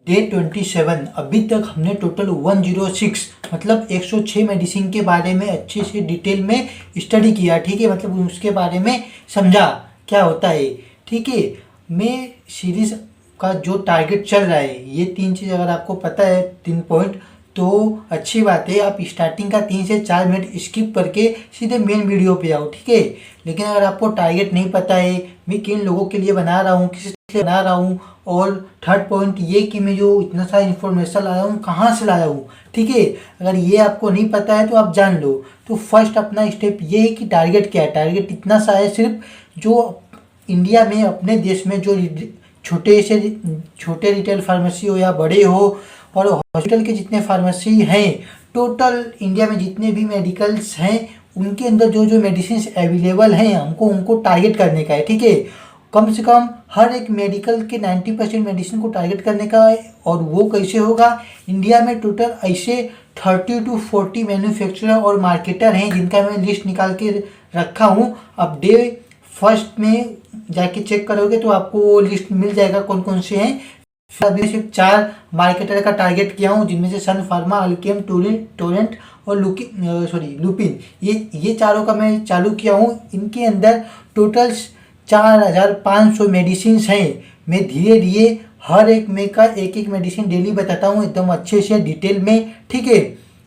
Day 27। अभी तक हमने टोटल 106 मतलब 106 मेडिसिन के बारे में अच्छे से डिटेल में स्टडी किया। ठीक है, मतलब उसके बारे में समझा क्या होता है। ठीक है, मैं सीरीज का जो टारगेट चल रहा है ये 3 चीज़ अगर आपको पता है, 3 पॉइंट, तो अच्छी बात है। आप स्टार्टिंग का 3 से 4 मिनट स्किप करके सीधे मेन वीडियो पे आओ। ठीक है, लेकिन अगर आपको टारगेट नहीं पता है मैं किन लोगों के लिए बना रहा हूँ, किस लिए बना रहा हूँ, और थर्ड पॉइंट ये कि मैं जो इतना सारा इन्फॉर्मेशन लाया हूँ कहाँ से लाया हूँ। ठीक है, अगर ये आपको नहीं पता है तो आप जान लो। तो फर्स्ट अपना स्टेप ये है कि टारगेट क्या है। टारगेट इतना सा है, सिर्फ जो इंडिया में अपने देश में जो छोटे रिटेल फार्मेसी हो या बड़े हो और हॉस्पिटल के जितने फार्मेसी हैं, टोटल इंडिया में जितने भी मेडिकल्स हैं उनके अंदर जो जो मेडिसिन अवेलेबल हैं हमको उनको टारगेट करने का है। ठीक है, कम से कम हर एक मेडिकल के 90% मेडिसिन को टारगेट करने का है। और वो कैसे होगा, इंडिया में टोटल ऐसे 30 to 40 मैन्युफैक्चरर और मार्केटर हैं जिनका मैं लिस्ट निकाल के रखा हूँ। अब डे फर्स्ट में जाके चेक करोगे तो आपको वो लिस्ट मिल जाएगा कौन कौन से हैं। अभी सिर्फ 4 मार्केटर का टारगेट किया हूँ, जिनमें से सन फार्मा, अल्केम, टोरेंट और लुपिन, ये चारों का मैं चालू किया हूँ। इनके अंदर टोटल 4500 मेडिसिन हैं। मैं धीरे धीरे हर एक में का एक एक मेडिसिन डेली बताता हूँ एकदम अच्छे से डिटेल में। ठीक है,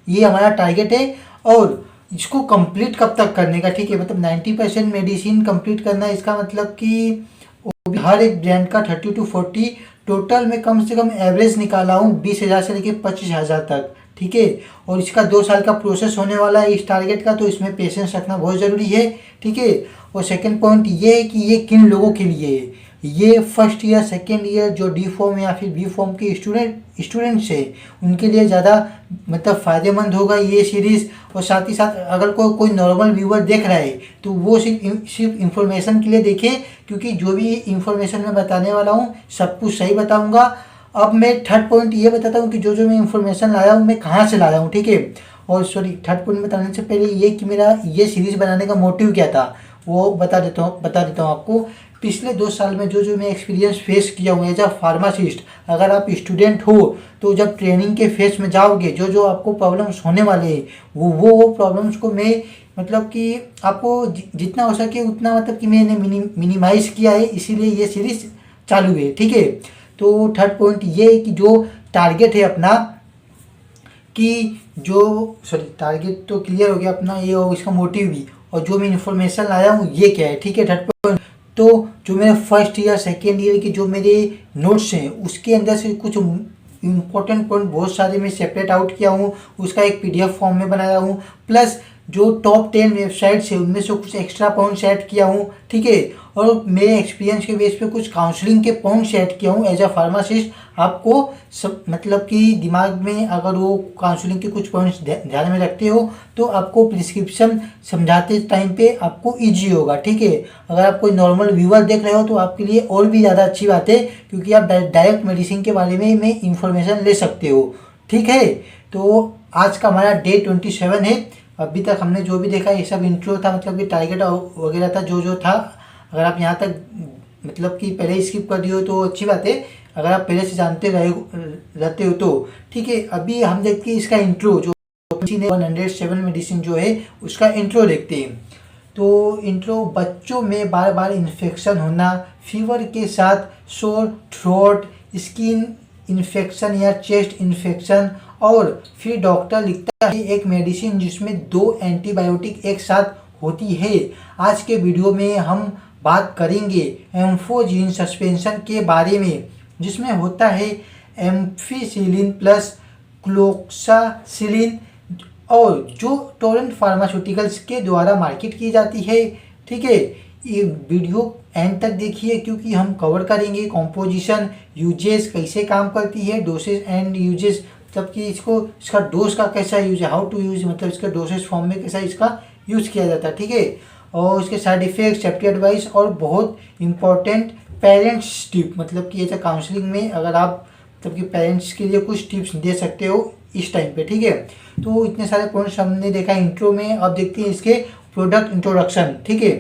ये हमारा टारगेट है। और इसको कंप्लीट कब तक करने का, ठीक है, मतलब 90% मेडिसिन कंप्लीट करना। इसका मतलब कि हर एक ब्रांड का 30 to 40 टोटल में कम से कम एवरेज निकाला हूँ 20,000 से लेकर 25,000 तक। ठीक है, और इसका 2 साल का प्रोसेस होने वाला है इस टारगेट का, तो इसमें पेशेंस रखना बहुत ज़रूरी है। ठीक है, और सेकंड पॉइंट ये है कि ये किन लोगों के लिए है। ये फर्स्ट ईयर, सेकेंड ईयर जो डी फॉर्म या फिर बी फॉर्म के स्टूडेंट्स हैं उनके लिए ज़्यादा मतलब फ़ायदेमंद होगा ये सीरीज़। और साथ ही साथ अगर कोई नॉर्मल व्यूअर देख रहा है तो वो सिर्फ इंफॉर्मेशन के लिए देखे, क्योंकि जो भी इंफॉर्मेशन मैं बताने वाला हूँ सब कुछ सही बताऊँगा। अब मैं थर्ड पॉइंट ये बताता हूँ कि जो जो मैं इंफॉर्मेशन लाया हूँ मैं कहाँ से लाया हूँ। ठीक है, और थर्ड पॉइंट बताने से पहले ये कि मेरा ये सीरीज़ बनाने का मोटिव क्या था वो बता देता हूँ आपको। पिछले 2 साल में जो जो मैं एक्सपीरियंस फेस किया हूँ एज अ फार्मासिस्ट, अगर आप स्टूडेंट हो तो जब ट्रेनिंग के फेस में जाओगे जो जो आपको प्रॉब्लम्स होने वाले हैं वो प्रॉब्लम्स को मैं मतलब कि आपको जितना हो सके उतना मतलब कि मैंने मिनिमाइज़ किया है, इसीलिए ये सीरीज़ चालू है। ठीक है, तो थर्ड पॉइंट ये है कि जो टारगेट है अपना कि टारगेट तो क्लियर हो गया अपना ये, और इसका मोटिव भी, और जो मैं इन्फॉर्मेशन लाया हूँ ये क्या है। ठीक है, थर्ड पॉइंट तो जो मेरे फर्स्ट ईयर सेकेंड ईयर की जो मेरे नोट्स हैं उसके अंदर से कुछ इम्पोर्टेंट पॉइंट बहुत सारे मैं सेपरेट आउट किया हूँ, उसका एक PDF फॉर्म में बनाया हूँ। प्लस जो टॉप 10 वेबसाइट्स है उनमें से कुछ एक्स्ट्रा पॉइंट्स ऐड किया हूँ। ठीक है, और मेरे एक्सपीरियंस के बेस पे कुछ काउंसलिंग के पॉइंट्स ऐड किया हूँ एज अ फार्मासिस्ट। आपको सब मतलब कि दिमाग में अगर वो काउंसलिंग के कुछ पॉइंट्स ध्यान में रखते हो तो आपको प्रिस्क्रिप्शन समझाते टाइम पे आपको ईजी होगा। ठीक है, अगर आप कोई नॉर्मल व्यूअर देख रहे हो तो आपके लिए और भी ज़्यादा अच्छी बात है, क्योंकि आप डायरेक्ट मेडिसिन के बारे में इंफॉर्मेशन ले सकते हो। ठीक है, तो आज का हमारा डे 27 है। अभी तक हमने जो भी देखा ये सब इंट्रो था, मतलब कि टारगेट वगैरह था जो था। अगर आप यहाँ तक मतलब कि पहले स्किप कर दिए हो तो अच्छी बात है, अगर आप पहले से जानते रहते हो तो। ठीक है, अभी हम देखते हैं इसका इंट्रो, जो 107 मेडिसिन जो है उसका इंट्रो देखते हैं। तो इंट्रो, बच्चों में बार बार इन्फेक्शन होना, फीवर के साथ सोर थ्रोट, स्किन इन्फेक्शन या चेस्ट इन्फेक्शन, और फिर डॉक्टर लिखता है एक मेडिसिन जिसमें 2 एंटीबायोटिक एक साथ होती है। आज के वीडियो में हम बात करेंगे एम्फोजिन सस्पेंशन के बारे में, जिसमें होता है एम्फिसिलिन प्लस क्लोक्सासिलिन, और जो टोरेंट फार्मास्यूटिकल्स के द्वारा मार्केट की जाती है। ठीक है, ये वीडियो एंड तक देखिए क्योंकि हम कवर करेंगे कॉम्पोजिशन, यूजेस, कैसे काम करती है, डोसेज एंड यूजेस, मतलब कि इसका डोज का कैसा यूज है, हाउ टू यूज, मतलब इसका डोसेज फॉर्म में कैसा इसका यूज़ किया जाता है। ठीक है, और इसके साइड इफेक्ट, सेफ्टी एडवाइस, और बहुत इंपॉर्टेंट पेरेंट्स टिप, मतलब कि ऐसा काउंसलिंग में अगर आप मतलब कि पेरेंट्स के लिए कुछ टिप्स दे सकते हो इस टाइम पे। ठीक है, तो इतने सारे पॉइंट्स हमने देखा इंट्रो में। अब देखते हैं इसके प्रोडक्ट इंट्रोडक्शन। ठीक है,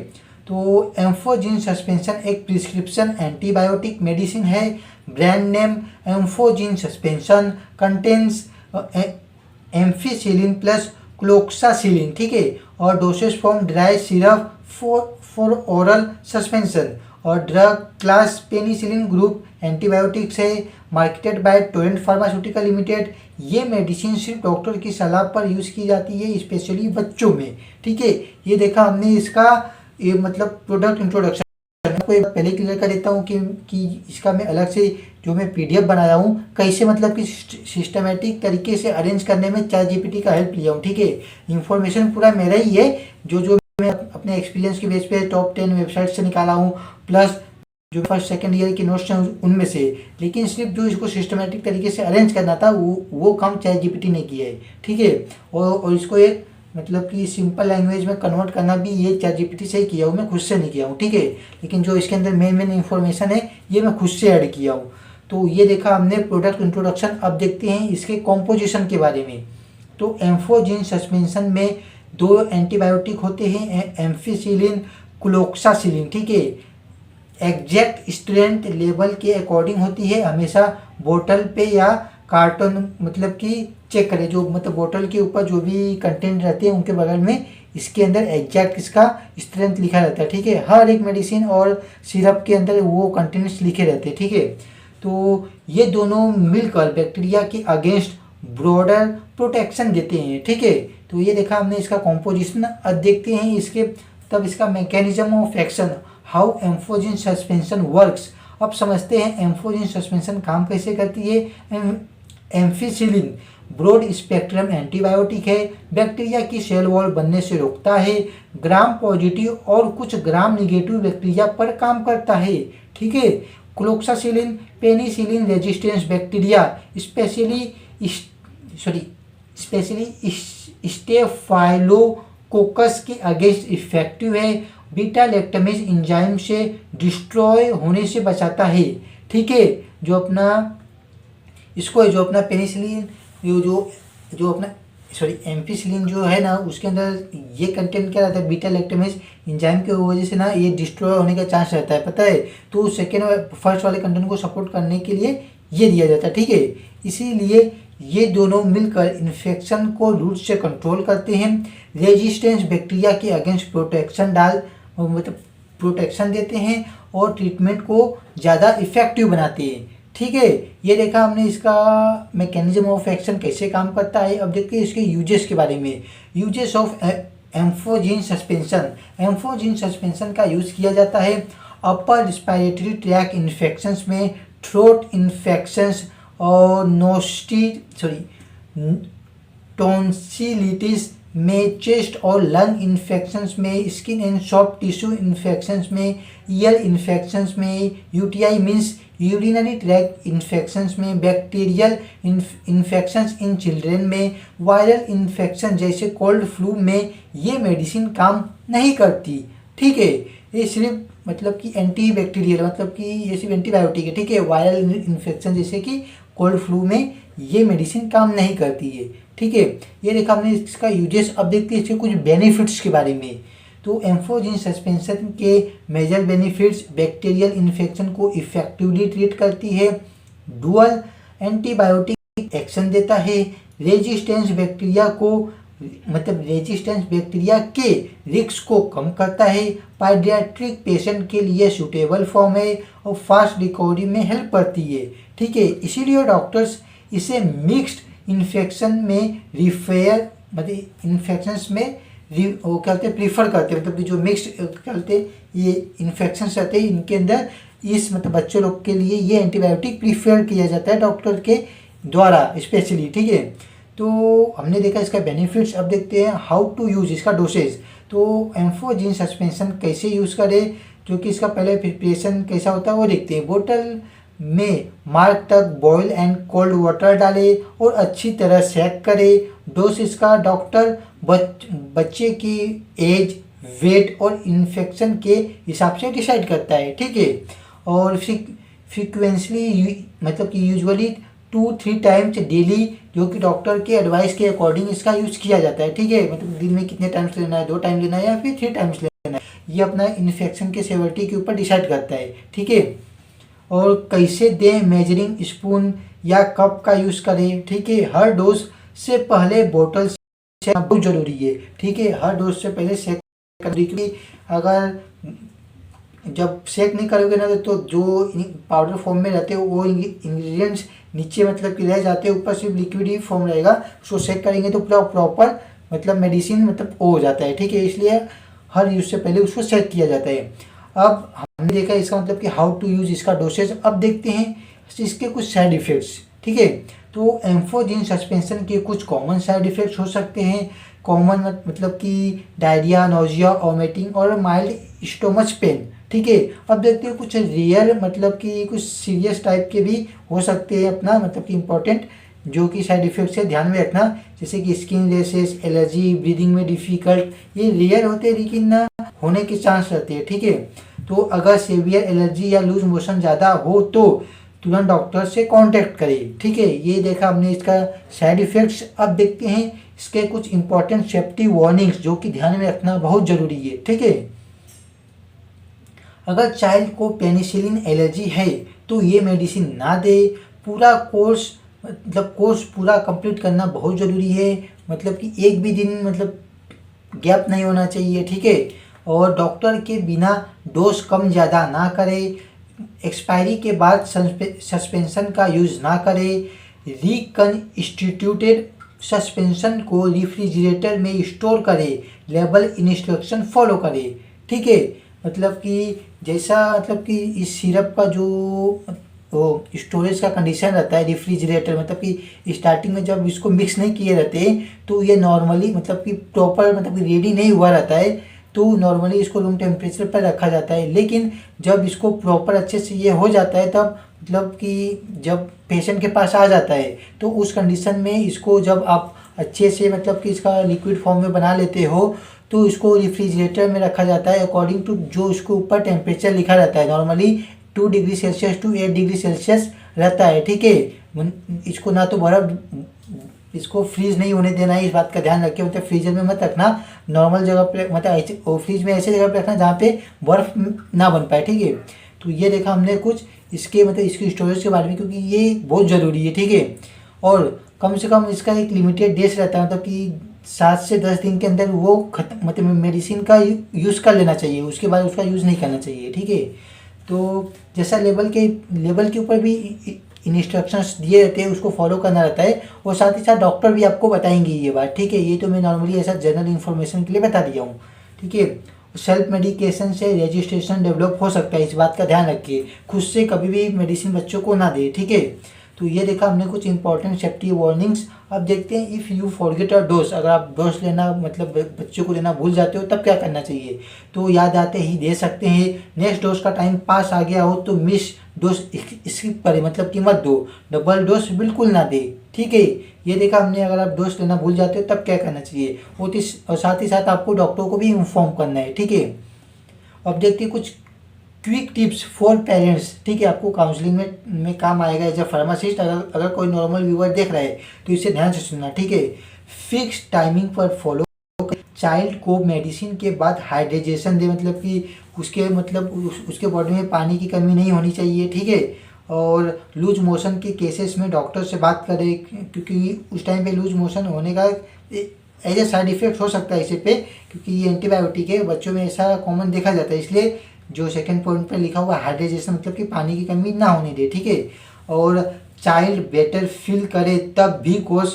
तो एम्फोजिन सस्पेंशन एक प्रिस्क्रिप्शन एंटीबायोटिक मेडिसिन है। Brand name Amphogen suspension contains ampicillin plus cloxacillin, ठीक है। और dosage form dry syrup for oral suspension. और drug class penicillin group antibiotics है। Marketed by Torrent pharmaceutical limited. ये मेडिसिन सिर्फ doctor की सलाह पर यूज़ की जाती है, स्पेशली बच्चों में, ठीक है। ये देखा हमने इसका ये मतलब प्रोडक्ट इंट्रोडक्शन। आपको एक बात पहले क्लियर कर देता हूँ कि इसका मैं अलग से जो मैं पीडीएफ बनाया हूँ कैसे मतलब कि सिस्टमेटिक तरीके से अरेंज करने में चैट जीपीटी का हेल्प लिया हूँ, ठीक है। इन्फॉर्मेशन पूरा मेरा ही है, जो मैं अपने एक्सपीरियंस के बेस पे टॉप 10 वेबसाइट से निकाला हूँ, प्लस जो फर्स्ट सेकंड ईयर के नोट्स हैं उनमें से। लेकिन सिर्फ जो इसको सिस्टमेटिक तरीके से अरेंज करना था वो काम चैट जीपीटी ने किया है, ठीक है। और इसको एक मतलब कि सिंपल लैंग्वेज में कन्वर्ट करना भी ये चैट जीपीटी से ही किया हूँ, मैं खुद से नहीं किया हूँ, ठीक है। लेकिन जो इसके अंदर मेन इन्फॉर्मेशन है ये मैं खुद से ऐड किया हूँ। तो ये देखा हमने प्रोडक्ट इंट्रोडक्शन। अब देखते हैं इसके कॉम्पोजिशन के बारे में। तो एम्फोजिन सस्पेंशन में 2 एंटीबायोटिक होते हैं, एम्फीसिलिन क्लोक्सासिलिन, ठीक है। एग्जैक्ट स्ट्रेंथ लेवल के अकॉर्डिंग होती है, हमेशा बोतल पे या कार्टन मतलब कि चेक करें, जो मतलब बोतल के ऊपर जो भी कंटेंट रहते हैं उनके बगल में इसके अंदर एग्जैक्ट इसका स्ट्रेंथ लिखा रहता है, ठीक है। हर एक मेडिसिन और सिरप के अंदर वो कंटेंट्स लिखे रहते हैं, ठीक है। तो ये दोनों मिलकर बैक्टीरिया के अगेंस्ट ब्रॉडर प्रोटेक्शन देते हैं, ठीक है। तो ये देखा हमने इसका कॉम्पोजिशन। अब देखते हैं इसका mechanism of action, how Amphogen suspension works. अब समझते हैं एम्फोजिन सस्पेंशन काम कैसे करती है। एम्फीसिलिन ब्रॉड स्पेक्ट्रम एंटीबायोटिक है, बैक्टीरिया की सेल वॉल बनने से रोकता है, ग्राम पॉजिटिव और कुछ ग्राम निगेटिव बैक्टीरिया पर काम करता है, ठीक है। Cloxacillin penicillin resistance bacteria specially staphylococcus के अगेंस्ट इफेक्टिव है, बीटा लैक्टमेज एंजाइम से डिस्ट्रॉय होने से बचाता है, ठीक है। जो अपना पेनिसिलिन जो अपना एम्फीसिलिन जो है ना, उसके अंदर ये कंटेंट क्या रहता है, बीटा लैक्टमेज एंजाइम की वजह से ना ये डिस्ट्रॉय होने का चांस रहता है, पता है। तो फर्स्ट वाले कंटेंट को सपोर्ट करने के लिए ये दिया जाता है, ठीक है। इसीलिए ये दोनों मिलकर इन्फेक्शन को रूट से कंट्रोल करते हैं, रेजिस्टेंस बैक्टीरिया के अगेंस्ट प्रोटेक्शन देते हैं और ट्रीटमेंट को ज़्यादा इफेक्टिव बनाते हैं, ठीक है। ये देखा हमने इसका मैकेनिज्म ऑफ एक्शन कैसे काम करता है। अब देखते हैं इसके यूजेस के बारे में। Uses of Amphogen suspension. Amphogen suspension का यूज़ किया जाता है अपर रिस्पायरेटरी ट्रैक इन्फेक्शंस में, थ्रोट इन्फेक्शंस और टॉन्सिलिटिस में, चेस्ट और लंग इन्फेक्शंस में, skin and soft tissue infections में, ईयर इन्फेक्शंस में, UTI means urinary tract infections में, बैक्टीरियल इन्फेक्शंस इन चिल्ड्रेन में, वायरल इन्फेक्शन जैसे कोल्ड फ्लू में ये मेडिसिन काम नहीं करती, ठीक है। ये सिर्फ मतलब कि एंटीबैक्टीरियल मतलब कि ये सिर्फ एंटीबायोटिक है, ठीक है। वायरल इन्फेक्शन जैसे कि कोल्ड फ्लू में ये मेडिसिन काम नहीं करती है, ठीक है। ये देखा हमने इसका यूजेस। अब देखते हैं इसके कुछ बेनिफिट्स के बारे में। तो एम्फोजिन सस्पेंशन के मेजर बेनिफिट्स, बैक्टीरियल इन्फेक्शन को इफेक्टिवली ट्रीट करती है, डुअल एंटीबायोटिक एक्शन देता है, रेजिस्टेंस बैक्टीरिया के रिस्क को कम करता है, पाइडियाट्रिक पेशेंट के लिए सूटेबल फॉर्म है और फास्ट रिकवरी में हेल्प करती है, ठीक है। इसीलिए डॉक्टर्स इसे मिक्स्ड इन्फेक्शन में इन्फेक्शंस में वो कहते हैं प्रीफर करते हैं, मतलब कि जो मिक्स्ड कहते हैं ये इन्फेक्शंस रहते हैं इनके अंदर इस मतलब बच्चों लोग के लिए ये एंटीबायोटिक प्रीफर किया जाता है डॉक्टर के द्वारा स्पेशली, ठीक है। तो हमने देखा इसका बेनिफिट्स। अब देखते हैं हाउ टू यूज़, इसका डोसेज। तो एम्फोजिन सस्पेंशन कैसे यूज़ करें, जो कि इसका पहले प्रिपरेशन कैसा होता है वो देखते हैं। बोतल में मार्क तक बॉयल एंड कोल्ड वाटर डालें और अच्छी तरह सेक करें। डोज इसका डॉक्टर बच्चे की एज, वेट और इन्फेक्शन के हिसाब से डिसाइड करता है, ठीक है। और फ्रीक्वेंसली मतलब कि यूजुअली 2-3 टाइम्स डेली, जो कि डॉक्टर के एडवाइस के अकॉर्डिंग इसका यूज़ किया जाता है, ठीक है। मतलब दिन में कितने टाइम्स लेना है, 2 टाइम लेना है या फिर 3 टाइम्स लेना है, ये अपना इन्फेक्शन के सेवरिटी के ऊपर डिसाइड करता है, ठीक है। और कैसे दें, मेजरिंग स्पून या कप का यूज़ करें, ठीक है। हर डोज से पहले बोतल से बहुत ज़रूरी है, ठीक है। हर डोज से पहले सेक करें, क्योंकि अगर जब सेक नहीं करोगे ना तो जो पाउडर फॉर्म में रहते हैं वो इंग्रेडिएंट्स नीचे मतलब कि रह जाते हैं, ऊपर सिर्फ लिक्विड ही फॉर्म रहेगा। उसको सेक करेंगे तो पूरा प्रॉपर मतलब मेडिसिन मतलब हो जाता है, ठीक है। इसलिए हर यूज़ से पहले उसको सेक किया जाता है। अब हमने देखा इसका मतलब कि हाउ टू यूज़ इसका डोसेज। अब देखते हैं इसके कुछ साइड इफ़ेक्ट्स, ठीक है। तो एम्फोजिन सस्पेंशन के कुछ कॉमन साइड इफ़ेक्ट्स हो सकते हैं। कॉमन मतलब कि डायरिया, नोजिया, वॉमिटिंग और माइल्ड स्टोमच पेन, ठीक है। अब देखते हैं कुछ रियल मतलब कि कुछ सीरियस टाइप के भी हो सकते हैं अपना मतलब कि इम्पोर्टेंट जो कि साइड इफ़ेक्ट्स है, ध्यान में रखना। जैसे कि स्किन रैशेस, एलर्जी, ब्रीदिंग में डिफ़िकल्ट, ये रेयर होते हैं लेकिन ना होने के चांस रहते हैं, ठीक है। तो अगर सीवियर एलर्जी या लूज मोशन ज़्यादा हो तो तुरंत डॉक्टर से कांटेक्ट करें, ठीक है। ये देखा हमने इसका साइड इफ़ेक्ट्स। अब देखते हैं इसके कुछ इंपॉर्टेंट सेफ्टी वार्निंग्स जो कि ध्यान में रखना बहुत ज़रूरी है, ठीक है। अगर चाइल्ड को पेनिसिलिन एलर्जी है तो ये मेडिसिन ना दे। पूरा कोर्स मतलब कोर्स पूरा कंप्लीट करना बहुत ज़रूरी है, मतलब कि एक भी दिन मतलब गैप नहीं होना चाहिए, ठीक है। और डॉक्टर के बिना डोज कम ज़्यादा ना करें। एक्सपायरी के बाद सस्पेंशन का यूज़ ना करें। रिकन्स्टिट्यूटेड सस्पेंशन को रेफ्रिजरेटर में स्टोर करें। लेबल इंस्ट्रक्शन फॉलो करें, ठीक है। मतलब कि जैसा मतलब कि इस सिरप का जो स्टोरेज का कंडीशन रहता है रेफ्रिजरेटर, मतलब कि स्टार्टिंग में जब इसको मिक्स नहीं किए रहते तो ये नॉर्मली मतलब कि प्रॉपर मतलब कि रेडी नहीं हुआ रहता है, तो नॉर्मली इसको रूम टेम्परेचर पर रखा जाता है। लेकिन जब इसको प्रॉपर अच्छे से ये हो जाता है तब मतलब कि जब पेशेंट के पास आ जाता है तो उस कंडीशन में इसको जब आप अच्छे से मतलब कि इसका लिक्विड फॉर्म में बना लेते हो तो इसको रेफ्रिजरेटर में रखा जाता है अकॉर्डिंग टू जो इसके ऊपर टेम्परेचर लिखा रहता है। Normally 2 degree Celsius to 8 degree Celsius रहता है, ठीक है। इसको ना तो बर्फ इसको फ्रीज नहीं होने देना है, इस बात का ध्यान रखिए। मतलब फ्रीजर में मत रखना, नॉर्मल जगह पे मतलब ऐसे फ्रीज में ऐसे जगह पे रखना जहाँ पे बर्फ ना बन पाए, ठीक है। तो ये देखा हमने कुछ इसके मतलब इसकी स्टोरेज के बारे में, क्योंकि ये बहुत ज़रूरी है, ठीक है। और कम से कम इसका एक लिमिटेड डेज रहता है, मतलब कि 7 से 10 दिन के अंदर वो खत्म मतलब मेडिसिन का यूज़ कर लेना चाहिए, उसके बाद उसका यूज़ नहीं करना चाहिए, ठीक है। तो जैसा लेबल के ऊपर भी इंस्ट्रक्शंस दिए रहते हैं उसको फॉलो करना रहता है, और साथ ही साथ डॉक्टर भी आपको बताएंगे ये बात, ठीक है। ये तो मैं नॉर्मली ऐसा जनरल इन्फॉर्मेशन के लिए बता दिया हूँ, ठीक है। सेल्फ मेडिकेशन से रजिस्ट्रेशन डेवलप हो सकता है, इस बात का ध्यान रखिए। खुद से कभी भी मेडिसिन बच्चों को ना दे, ठीक है। तो ये देखा हमने कुछ इंपॉर्टेंट सेफ्टी वार्निंग्स। अब देखते हैं if you forget a dose, अगर आप डोज लेना मतलब बच्चों को लेना भूल जाते हो तब क्या करना चाहिए। तो याद आते ही दे सकते हैं। नेक्स्ट डोज का टाइम पास आ गया हो तो मिस डोज स्किप करें, मतलब कि मत दो। डबल डोज बिल्कुल ना दे, ठीक है। ये देखा हमने अगर आप डोज लेना भूल जाते हो तब क्या करना चाहिए, और साथ ही साथ आपको डॉक्टर को भी इन्फॉर्म करना है, ठीक है। अब देखते हैं कुछ क्विक टिप्स फॉर पेरेंट्स, ठीक है। आपको काउंसलिंग में काम आएगा एज अ फार्मासिस्ट। अगर कोई नॉर्मल व्यूअर देख रहा है तो इसे ध्यान से सुनना, ठीक है। फिक्स टाइमिंग पर फॉलो। चाइल्ड को मेडिसिन के बाद हाइड्रेशन दे, मतलब कि उसके बॉडी में पानी की कमी नहीं होनी चाहिए, ठीक है। और लूज मोशन के केसेस में डॉक्टर से बात करें, क्योंकि उस टाइम पे लूज मोशन होने का एज ए साइड इफेक्ट हो सकता है इसे पे, क्योंकि ये एंटीबायोटिक है, बच्चों में ऐसा कॉमन देखा जाता है। इसलिए जो सेकंड पॉइंट पे लिखा हुआ हाइड्रेशन मतलब कि पानी की कमी ना होने दे, ठीक है। और चाइल्ड बेटर फील करे तब भी कोर्स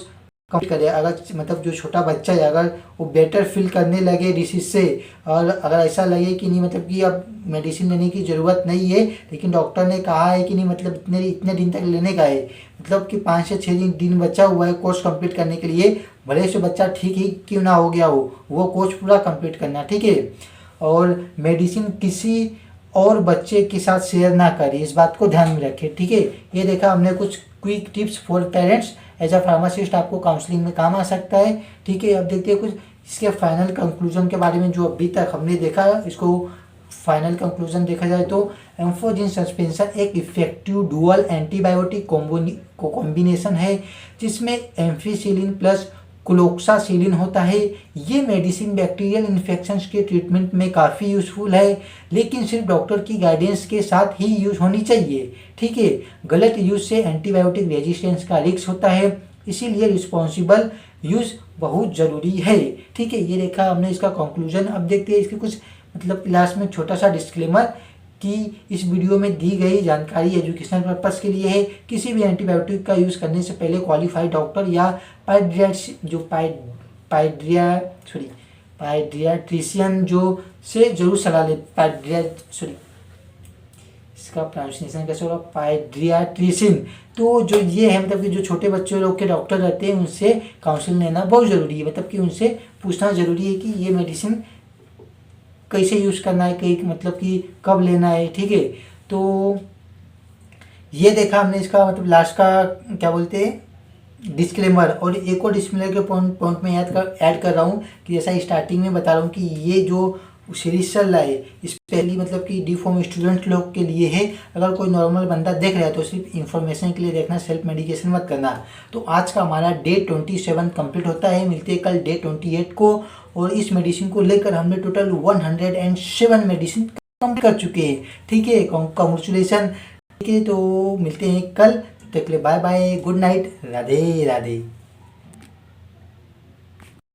कंप्लीट करे। अगर मतलब जो छोटा बच्चा है अगर वो बेटर फील करने लगे डिसीज से, और अगर ऐसा लगे कि नहीं मतलब कि अब मेडिसिन लेने की ज़रूरत नहीं है लेकिन डॉक्टर ने कहा है कि नहीं मतलब इतने दिन तक लेने का है, मतलब कि 5 से 6 दिन बचा हुआ है कोर्स कंप्लीट करने के लिए, भले से बच्चा ठीक ही क्यों ना हो गया हो, वो कोर्स पूरा कंप्लीट करना, ठीक है। और मेडिसिन किसी और बच्चे के साथ शेयर ना करें, इस बात को ध्यान में रखें, ठीक है। ये देखा हमने कुछ quick tips for parents, as a pharmacist आपको काउंसलिंग में काम आ सकता है, ठीक है। अब देखते हैं कुछ इसके फाइनल कंक्लूजन के बारे में जो अभी तक हमने देखा। इसको फाइनल कंक्लूजन देखा जाए तो एम्फोजिन सस्पेंशन एक इफेक्टिव डुअल एंटीबायोटिक कॉम्बिनेशन है जिसमें एम्फिसिलिन प्लस क्लोक्सासिलिन होता है। ये मेडिसिन बैक्टीरियल इन्फेक्शंस के ट्रीटमेंट में काफ़ी यूज़फुल है, लेकिन सिर्फ डॉक्टर की गाइडेंस के साथ ही यूज़ होनी चाहिए, ठीक है। गलत यूज़ से एंटीबायोटिक रेजिस्टेंस का रिस्क होता है, इसीलिए रिस्पॉन्सिबल यूज़ बहुत ज़रूरी है, ठीक है। ये देखा हमने इसका कंक्लूजन। अब देखते हैं इसके कुछ मतलब लास्ट में छोटा सा डिस्क्लेमर कि इस वीडियो में दी गई जानकारी एजुकेशनल पर्पस के लिए है। किसी भी एंटीबायोटिक का यूज़ करने से पहले क्वालिफाइड डॉक्टर या पाइडियाट्रिशियन से जरूर सलाह ले। इसका प्रोनाउंसिएशन कैसे होगा, पाइडियाट्रिशियन। तो जो ये है मतलब कि जो छोटे बच्चों लोग के डॉक्टर रहते हैं उनसे काउंसिल लेना बहुत ज़रूरी है, मतलब कि उनसे पूछना ज़रूरी है कि ये मेडिसिन कैसे यूज़ करना है, कई मतलब कि कब लेना है, ठीक है। तो ये देखा हमने इसका मतलब लास्ट का क्या बोलते हैं डिस्क्लेमर। और एक और डिस्क्लेमर के पॉइंट में ऐड कर रहा हूँ कि जैसा स्टार्टिंग में बता रहा हूँ कि ये जो सीरीज चल रहा है स्पेशली मतलब कि डी फॉर्म स्टूडेंट लोग के लिए है। अगर कोई नॉर्मल बंदा देख रहा है तो सिर्फ इन्फॉर्मेशन के लिए देखना, सेल्फ मेडिकेशन मत करना। तो आज का हमारा डे 27 कंप्लीट होता है, मिलते हैं कल डे 28 को। और इस मेडिसिन को लेकर हमने टोटल 107 मेडिसिन कंप्लीट कर चुके हैं, ठीक है। कॉन्ग्रेचुलेसन, ठीक है। तो मिलते हैं कल, तक के लिए bye bye, good night, Radhe Radhe.